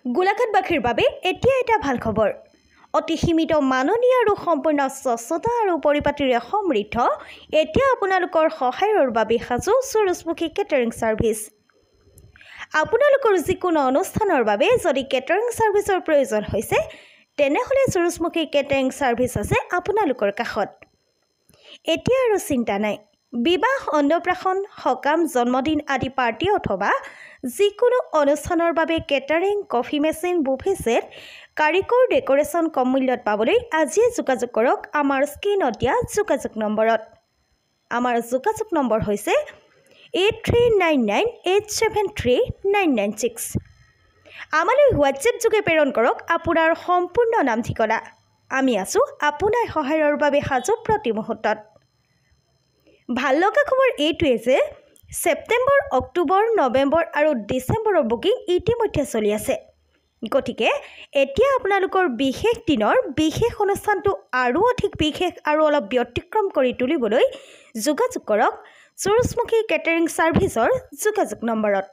গোলাঘাটবাসীৰ বাবে এতিয়া এটা ভাল খবৰ। অতি সীমিত মাননীয় আৰু সম্পূৰ্ণ স্বচ্ছতা আৰু পৰিপাটিৰে সমৃদ্ধ এতিয়া আপোনালোকৰ সহায়ৰ বাবে সাজু সূৰজমুখী কেটাৰিং ছাৰ্ভিচ। আপোনালোকৰ যিকোনো অনুষ্ঠানৰ বাবে যদি কেটাৰিং ছাৰ্ভিচৰ প্ৰয়োজন হৈছে তেনেহ'লে সূৰজমুখী কেটাৰিং ছাৰ্ভিচ আছে আপোনালোকৰ কাষত। এতিয়া আৰু চিন্তা নাই। বিবাহ, অন্নপ্ৰাশন, সকাম, জন্মদিন আদি পাৰ্টি অথবা যিকোনো অনুষ্ঠানৰ বাবে catering, coffee machine, buffet set, কাৰিকৰ, ডেকোৰেশ্যন কম মূল্যত পাবলৈ আজিয়ে যোগাযোগ কৰক আমাৰ স্ক্ৰীনত দিয়া যোগাযোগ নম্বৰত। আমাৰ যোগাযোগ নম্বৰ হৈছে 8399873996। আমালৈ হোৱাটছএপ যোগে প্ৰেৰণ কৰক আপোনাৰ সম্পূৰ্ণ নাম ঠিকনা। আমি আছোঁ আপোনাৰ সহায়ৰ বাবে সাজু প্ৰতি মুহূৰ্তত। ভাল লগা খবৰ এইটোৱে যে ছেপ্টেম্বৰ, অক্টোবৰ, নৱেম্বৰ আৰু ডিচেম্বৰৰ বুকিং ইতিমধ্যে চলি আছে। গতিকে এতিয়া আপোনালোকৰ বিশেষ দিনৰ বিশেষ অনুষ্ঠানটো আৰু অধিক বিশেষ আৰু অলপ ব্যতিক্ৰম কৰি তুলিবলৈ যোগাযোগ কৰক সূৰজমুখী কেটাৰিং ছাৰ্ভিচৰ যোগাযোগ নম্বৰত।